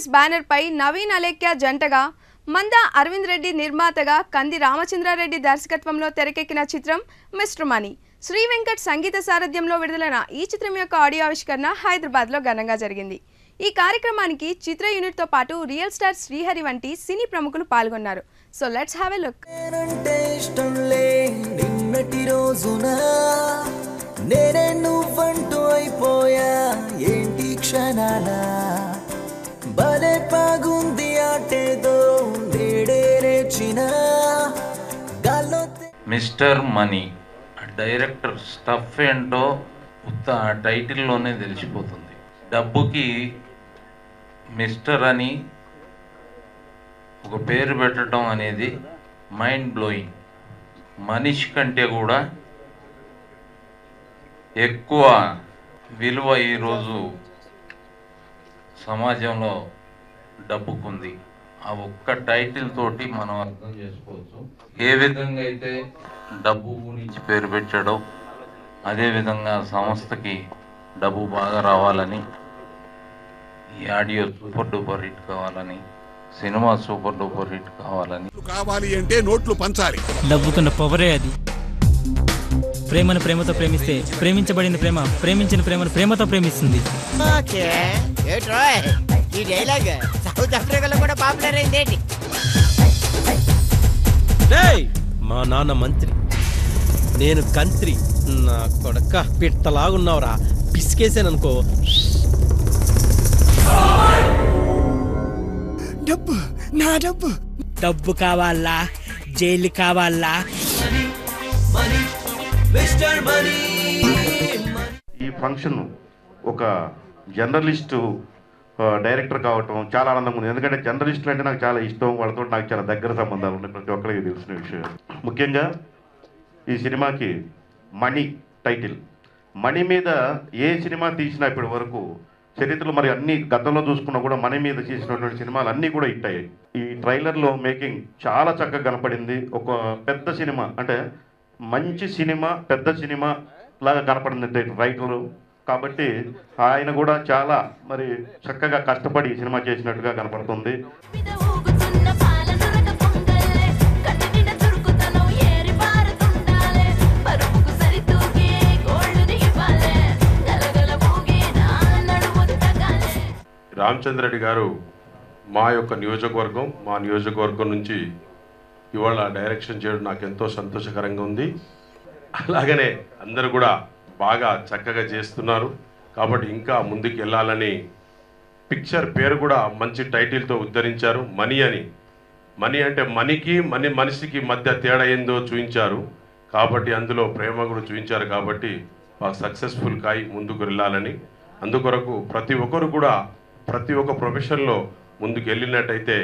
Movies banner పై నవీన్ అలేఖ్య జంటగా మందా అరవింద్ రెడ్డి నిర్మాతగా కంది రామచంద్రారెడ్డి దర్శకత్వంలో తెరకెక్కిన చిత్రం మిస్టర్ మనీ. శ్రీ వెంకట్ సంగీత సారథ్యంలో విడుదలైన ఈ చిత్రం యొక్క ఆడియో ఆవిష్కరణ హైదరాబాద్లో ఘనంగా జరిగింది. ఈ కార్యక్రమానికి చిత్ర యూనిట్తో పాటు రియల్ స్టార్ శ్రీహరి వంటి సినీ ప్రముఖులు పాల్గొన్నారు. So let's have a look. Mister money director stuff ఏంటో ఉత్త టైటిల్లోనే తెలిసిపోతుంది. డబ్బుకి మిస్టర్ అని ఒక పేరు పెట్టడం అనేది మైండ్ బ్లోయింగ్. మనిషి కంటే కూడా ఎక్కువ విలువ ఈరోజు సమాజంలో డబ్బుకుంది. ఆ ఒక్క టైటిల్ తోటి మనం అర్థం చేసుకోవచ్చు ఏ విధంగా అయితే డబ్బు గురించి పేరు పెట్టాడో అదేవిధంగా సంస్థకి డబ్బు బాగా రావాలని, ఈ ఆడియో సూపర్ డూపర్ హిట్ కావాలని, సినిమా సూపర్ డూపర్ హిట్ కావాలి అంటే నోట్లు పంచాలి. డబ్బుకున్న పవరే అది. ప్రేమను ప్రేమతో ప్రేమిస్తే ప్రేమించబడిన ప్రేమ ప్రేమించిన ప్రేమను ప్రేమతో ప్రేమిస్తుంది. ఈ డైలాగ్ సౌత్ ఆఫ్రికాలో కూడా పాపులర్ అయింది. మా నాన్న మంత్రి, నేను కంత్రి. నా కొడక పిట్టలాగున్నావురా, పిసికేసాననుకో. డబ్బు నా డబ్బు. డబ్బు కావాలా, జైలు కావాలా? ఈ ఫంక్షన్ ఒక జర్నలిస్టు డైరెక్టర్ కావటం చాలా ఆనందంగా ఉంది. ఎందుకంటే జర్నలిస్టులు అంటే నాకు చాలా ఇష్టం, వాళ్ళతో నాకు చాలా దగ్గర సంబంధాలు ఉన్నాయి, ప్రతి ఒక్కరికి తెలిసిన విషయం. ముఖ్యంగా ఈ సినిమాకి మనీ టైటిల్. మనీ మీద ఏ సినిమా తీసినా ఇప్పటి వరకు చరిత్రలో మరి అన్ని గతంలో చూసుకున్నా కూడా మనీ మీద చేసినటువంటి సినిమాలు అన్నీ కూడా హిట్ అయ్యాయి. ఈ ట్రైలర్లో మేకింగ్ చాలా చక్కగా కనపడింది. ఒక పెద్ద సినిమా అంటే మంచి సినిమా, పెద్ద సినిమా లాగా కనపడింది రైటరు. కాబట్టి ఆయన కూడా చాలా మరి చక్కగా కష్టపడి ఈ సినిమా చేసినట్టుగా కనపడుతుంది. రామచంద్రరెడ్డి గారు మా యొక్క నియోజకవర్గం, మా నియోజకవర్గం నుంచి ఇవాళ డైరెక్షన్ చేయడం నాకు ఎంతో సంతోషకరంగా ఉంది. అలాగనే అందరూ కూడా బాగా చక్కగా చేస్తున్నారు. కాబట్టి ఇంకా ముందుకు వెళ్ళాలని పిక్చర్ పేరు కూడా మంచి టైటిల్తో ఉద్ధరించారు, మనీ అని. మనీ అంటే మనీకి మనిషికి మధ్య తేడా ఏందో చూపించారు. కాబట్టి అందులో ప్రేమ కూడా చూపించారు. కాబట్టి బాగా సక్సెస్ఫుల్ కాయి ముందుకు వెళ్ళాలని, అందుకొరకు ప్రతి ఒక్కరు కూడా ప్రతి ఒక్క ప్రొఫెషన్లో ముందుకు వెళ్ళినట్టయితే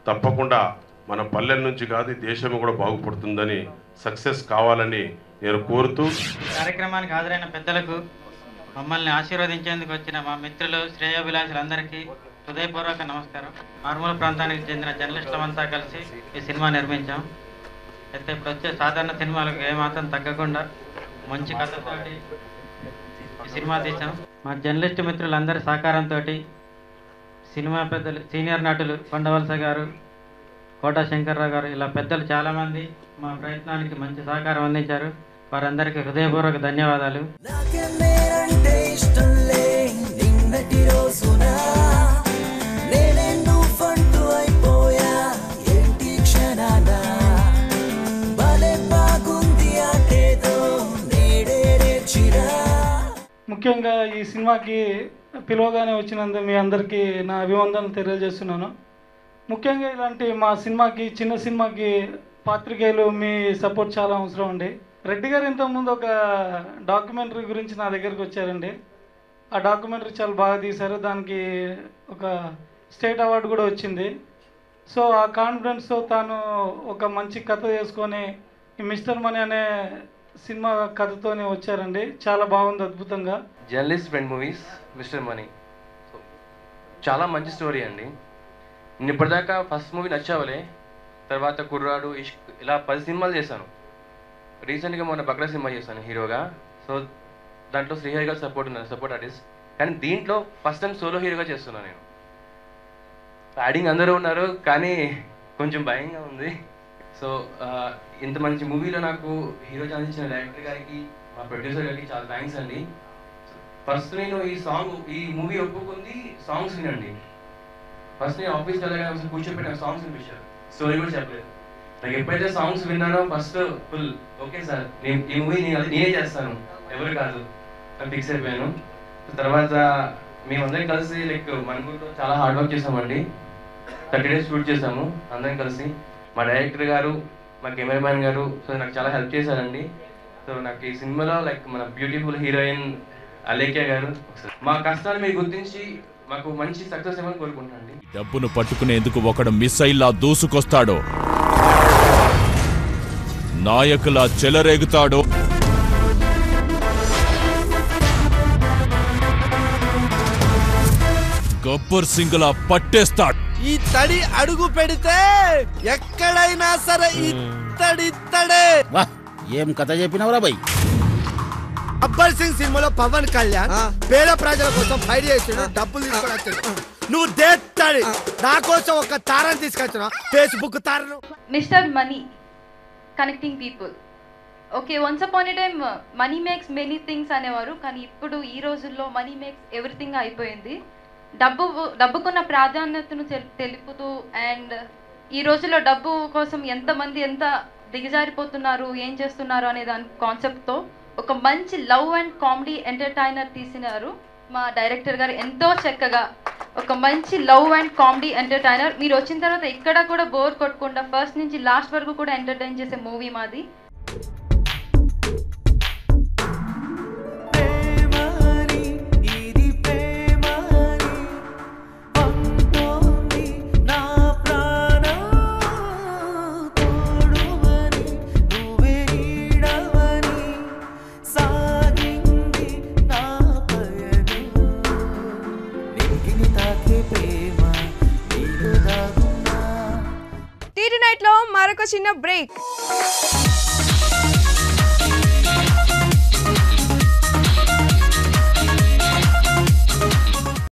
తప్పకుండా మన పల్లెల నుంచి కాదు దేశం కూడా బాగుపడుతుందని, సక్సెస్ కావాలని నేను కోరుతూ కార్యక్రమానికి హాజరైన పెద్దలకు, మమ్మల్ని ఆశీర్వదించేందుకు వచ్చిన మా మిత్రులు, శ్రేయోభిలాషులందరికీ హృదయపూర్వక నమస్కారం. మారుమూల ప్రాంతానికి చెందిన జర్నలిస్టులమంతా కలిసి ఈ సినిమా నిర్మించాం. అయితే ఇప్పుడు వచ్చే సాధారణ సినిమాలకు ఏమాత్రం తగ్గకుండా మంచి కథతోటి ఈ సినిమా తీసాం. మా జర్నలిస్టు మిత్రులందరి సహకారంతో సినిమా పెద్దలు, సీనియర్ నటులు కొండవలస గారు, కోటా శంకర్రావు గారు, ఇలా పెద్దలు చాలామంది మా ప్రయత్నానికి మంచి సహకారం అందించారు. వారందరికీ హృదయపూర్వక ధన్యవాదాలు. ముఖ్యంగా ఈ సినిమాకి పిలువగానే వచ్చినందుకు మీ అందరికీ నా అభివందనలు తెలియజేస్తున్నాను. ముఖ్యంగా ఇలాంటి మా సినిమాకి, చిన్న సినిమాకి పాత్రికేయులు మీ సపోర్ట్ చాలా అవసరం అండి. రెడ్డి గారు ఇంతకుముందు ఒక డాక్యుమెంటరీ గురించి నా దగ్గరికి వచ్చారండి. ఆ డాక్యుమెంటరీ చాలా బాగా తీశారు, దానికి ఒక స్టేట్ అవార్డు కూడా వచ్చింది. సో ఆ కాన్ఫిడెన్స్తో తాను ఒక మంచి కథ చేసుకొని ఈ మిస్టర్ మనీ అనే సినిమా కథతోనే వచ్చారండి. చాలా బాగుంది, అద్భుతంగా. Journalist friend movies mister money చాలా మంచి స్టోరీ అండి. నేను ఇప్పటిదాకా ఫస్ట్ మూవీ నచ్చావలే, తర్వాత కుర్రాడు, ఇష్క్, ఇలా 10 సినిమాలు చేశాను. రీసెంట్గా మొన్న బక్రా సినిమా చేశాను హీరోగా. సో దాంట్లో శ్రీహరి గారు సపోర్ట్ ఆర్టిస్ట్. కానీ దీంట్లో ఫస్ట్ టైం సోలో హీరోగా చేస్తున్నాను నేను. యాడింగ్ అందరూ ఉన్నారు కానీ కొంచెం భయంగా ఉంది. సో ఇంత మంచి మూవీలో నాకు హీరో ఛాన్స్ ఇచ్చిన డైరెక్టర్ గారికి, మా ప్రొడ్యూసర్ గారికి చాలా థ్యాంక్స్ అండి. ఫస్ట్ నేను ఈ మూవీ ఒప్పుకుంది సాంగ్స్ వినండి. ఫస్ట్ నేను ఆఫీస్కి వెళ్ళగానే కూర్చోబెట్టి నాకు సాంగ్స్ వినిపించారు, స్టోరీ కూడా చెప్పలేదు. నాకు ఎప్పుడైతే సాంగ్స్ విన్నానో ఫస్ట్ ఫుల్ ఓకే సార్, ఈ మూవీ నేనే చేస్తాను, ఎవరు కాదు అని ఫిక్స్ అయిపోయాను. తర్వాత మేమందరం కలిసి లైక్ మనగుంటూ చాలా హార్డ్ వర్క్ చేసామండి. 30 days షూట్ చేసాము అందరం కలిసి. మా డైరెక్టర్ గారు, మా కెమెరామ్యాన్ గారు సో నాకు చాలా హెల్ప్ చేశారండి. సో నాకు ఈ సినిమాలో లైక్ మన బ్యూటిఫుల్ హీరోయిన్ అలేఖ్య గారు, మా కష్టాన్ని మీరు గుర్తించి మాకు మంచి సక్సెస్ ఇవ్వని కోరుకుంటానండి. డబ్బును పట్టుకునేందుకు ఒకడు మిస్సైల్లా దూసుకొస్తాడో, నాయకులా చెలరేగుతాడో, గబ్బర్ సింగ్లా పట్టేస్తాడు. ఈ తడి అడుగు పెడితే ఎక్కడైనా సరే ఇత్తడిత్తడే. ఏం కథ చెప్పినవరా బై? గబ్బర్ సింగ్ సినిమాలో పవన్ కళ్యాణ్ పేద ప్రజల కోసం ఫైట్ చేసాడు, డబ్బులు తీసుకొని వచ్చాడు. నువ్వు దేత్తాడి నా కోసం ఒక తారని తీసుకొచ్చిన, ఫేస్బుక్ తారను. Mister money connecting people. Okay, once upon a time money makes many things అనేవారు, కానీ ఇప్పుడు ఈ రోజుల్లో మనీ మేక్స్ ఎవ్రీథింగ్ అయిపోయింది. డబ్బుకున్న ప్రాధాన్యతను తెలుపుతూ అండ్ ఈ రోజుల్లో డబ్బు కోసం ఎంతమంది ఎంత దిగజారిపోతున్నారు, ఏం చేస్తున్నారు అనే దాని కాన్సెప్ట్తో ఒక మంచి లవ్ అండ్ కామెడీ ఎంటర్టైనర్ తీసినారు మా డైరెక్టర్ గారు. ఎంతో చక్కగా ఒక మంచి లవ్ అండ్ కామెడీ ఎంటర్టైనర్. మీరు వచ్చిన తర్వాత ఇక్కడ కూడా బోర్ కొట్టకుండా ఫస్ట్ నుంచి లాస్ట్ వరకు కూడా ఎంటర్టైన్ చేసే మూవీ మాది. టీటీ నైట్ లో మరొక చిన్న బ్రేక్.